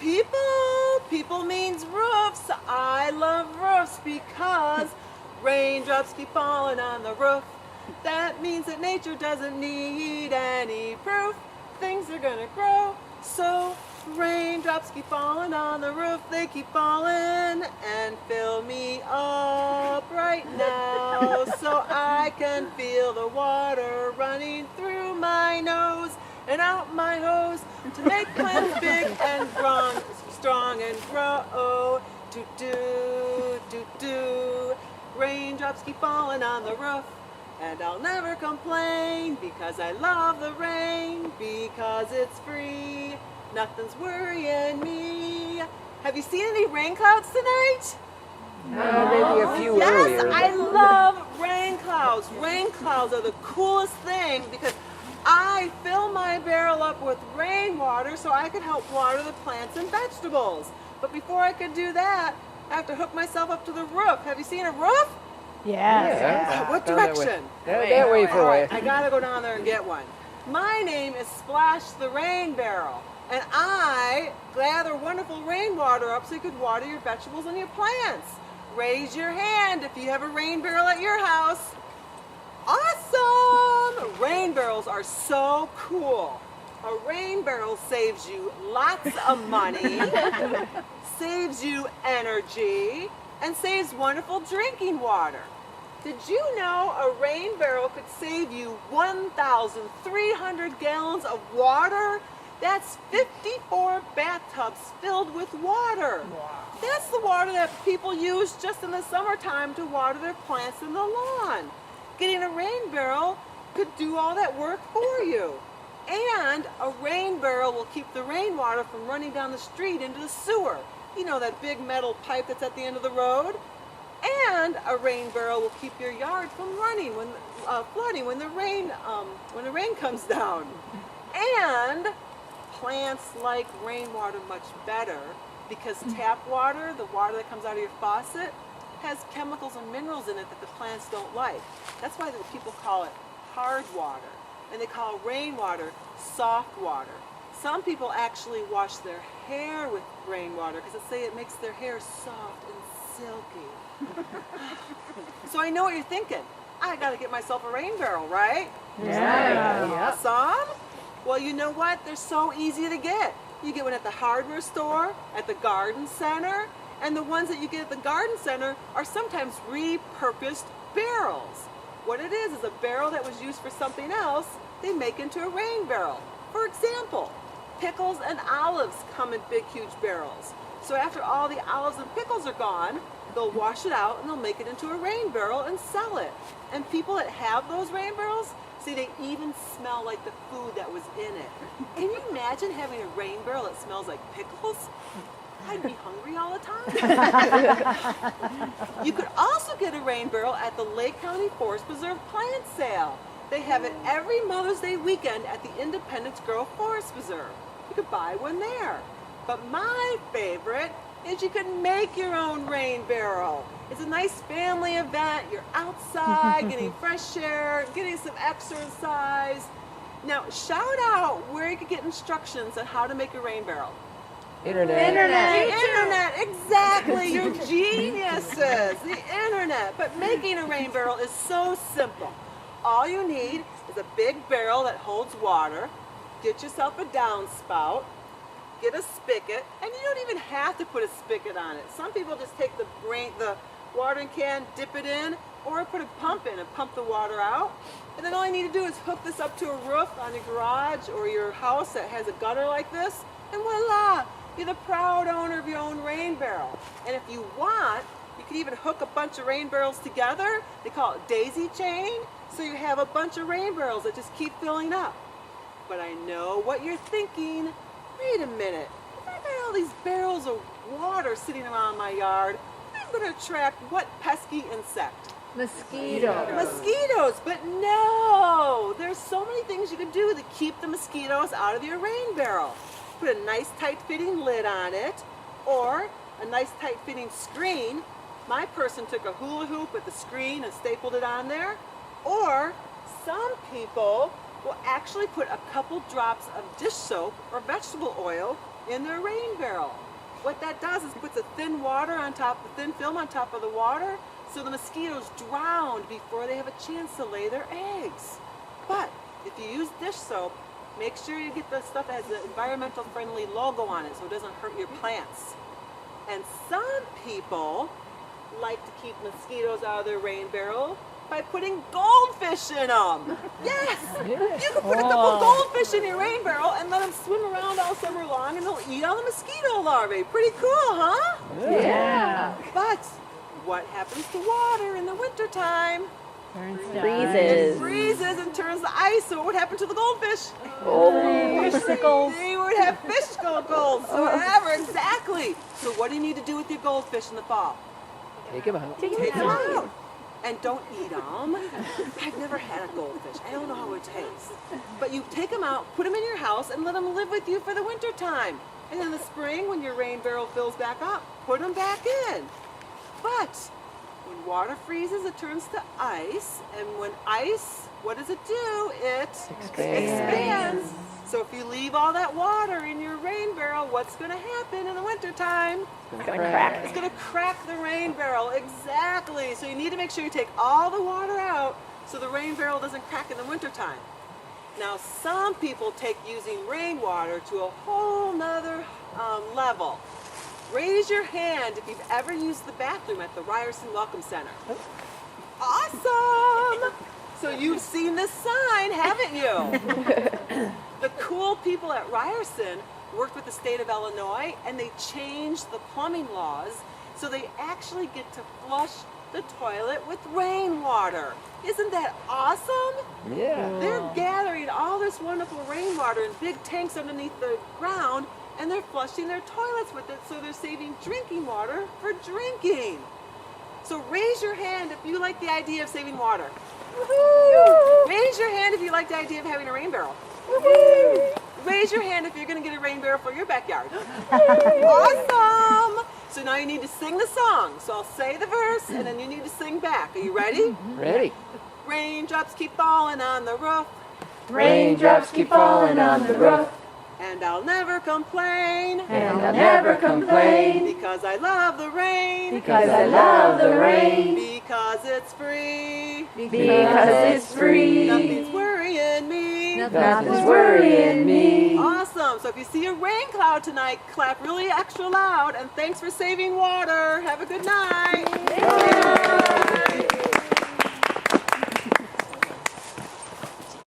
people. People means roofs. I love roofs because raindrops keep falling on the roof. That means that nature doesn't need any proof. Things are gonna grow. So raindrops keep falling on the roof. They keep falling and fill me up right now. So I can feel the water running through my nose and out my hose to make plants big and strong and grow. Do. Raindrops keep falling on the roof. And I'll never complain because I love the rain, because it's free. Nothing's worrying me. Have you seen any rain clouds tonight? No, maybe a few earlier. Yes, I love rain clouds. Rain clouds are the coolest thing because I fill my barrel up with rainwater so I can help water the plants and vegetables. But before I could do that, I have to hook myself up to the roof. Have you seen a roof? Yes. What direction? That way for Alright, you. I gotta go down there and get one. My name is Splash the Rain Barrel, and I gather wonderful rainwater up so you could water your vegetables and your plants. Raise your hand if you have a rain barrel at your house. Awesome! Rain barrels are so cool. A rain barrel saves you lots of money, saves you energy, and saves wonderful drinking water. Did you know a rain barrel could save you 1,300 gallons of water? That's 54 bathtubs filled with water. Wow. That's the water that people use just in the summertime to water their plants in the lawn. Getting a rain barrel could do all that work for you. And a rain barrel will keep the rainwater from running down the street into the sewer. You know, that big metal pipe that's at the end of the road? And a rain barrel will keep your yard from flooding when the rain comes down. And plants like rainwater much better because tap water, the water that comes out of your faucet, has chemicals and minerals in it that the plants don't like. That's why the people call it hard water, and they call rainwater soft water. Some people actually wash their hair with rainwater because they say it makes their hair soft and silky. So I know what you're thinking. I gotta get myself a rain barrel, right? Yeah. Awesome. Well, you know what? They're so easy to get. You get one at the hardware store, at the garden center, and the ones that you get at the garden center are sometimes repurposed barrels. What it is a barrel that was used for something else, they make into a rain barrel. For example, pickles and olives come in big, huge barrels. So after all the olives and pickles are gone, they'll wash it out and they'll make it into a rain barrel and sell it. And people that have those rain barrels, see, they even smell like the food that was in it. Can you imagine having a rain barrel that smells like pickles? I'd be hungry all the time. You could also get a rain barrel at the Lake County Forest Preserve plant sale. They have it every Mother's Day weekend at the Independence Grove Forest Preserve. You could buy one there. But my favorite is you can make your own rain barrel. It's a nice family event. You're outside, getting fresh air, getting some exercise. Now, shout out where you can get instructions on how to make a rain barrel. Internet, exactly. You're geniuses. The internet. But making a rain barrel is so simple. All you need is a big barrel that holds water. Get yourself a downspout. Get a spigot, and you don't even have to put a spigot on it. Some people just take the watering can, dip it in, or put a pump in and pump the water out. And then all you need to do is hook this up to a roof on your garage or your house that has a gutter like this, and voila! You're the proud owner of your own rain barrel. And if you want, you can even hook a bunch of rain barrels together. They call it daisy chain. So you have a bunch of rain barrels that just keep filling up. But I know what you're thinking. Wait a minute, if I got all these barrels of water sitting around my yard, I'm going to attract what pesky insect? Mosquitoes, but no! There's so many things you can do to keep the mosquitoes out of your rain barrel. Put a nice tight-fitting lid on it, or a nice tight-fitting screen. My person took a hula hoop with the screen and stapled it on there. Or some people will actually put a couple drops of dish soap or vegetable oil in their rain barrel. What that does is puts a thin film on top of the water, so the mosquitoes drown before they have a chance to lay their eggs. But if you use dish soap, make sure you get the stuff that has the environmental friendly logo on it so it doesn't hurt your plants. And some people like to keep mosquitoes out of their rain barrel by putting goldfish in them. Yes! You can put a couple goldfish in your rain barrel and let them swim around all summer long and they'll eat all the mosquito larvae. Pretty cool, huh? Yeah. But what happens to water in the wintertime? Freezes. It freezes and turns to ice, so what would happen to the goldfish? Icicles. They would have fish goals, whatever, exactly. So what do you need to do with your goldfish in the fall? Take him out. Take them out. And don't eat them. I've never had a goldfish. I don't know how it tastes. But you take them out, put them in your house, and let them live with you for the winter time. And in the spring, when your rain barrel fills back up, put them back in. But when water freezes, it turns to ice. And when ice, what does it do? It expands. So if you leave all that water in your rain barrel, what's going to happen in the wintertime? It's going to crack. It's going to crack the rain barrel, exactly. So you need to make sure you take all the water out so the rain barrel doesn't crack in the wintertime. Now, some people take using rainwater to a whole nother level. Raise your hand if you've ever used the bathroom at the Ryerson Welcome Center. Awesome! So you've seen this sign, haven't you? The cool people at Ryerson worked with the state of Illinois and they changed the plumbing laws so they actually get to flush the toilet with rainwater. Isn't that awesome? Yeah. They're gathering all this wonderful rainwater in big tanks underneath the ground and they're flushing their toilets with it, so they're saving drinking water for drinking. So raise your hand if you like the idea of saving water. Woo-hoo! Raise your hand if you like the idea of having a rain barrel. Woo-hoo! Raise your hand if you're going to get a rain barrel for your backyard. Awesome! So now you need to sing the song. So I'll say the verse and then you need to sing back. Are you ready? Ready. Raindrops keep falling on the roof. Raindrops keep falling on the roof. And I'll never complain. And I'll never complain. Because I love the rain. Because I love the rain. Because it's free. Because it's free. Nothing's worrying me. Nothing's worrying me. Awesome. So if you see a rain cloud tonight, clap really extra loud. And thanks for saving water. Have a good night.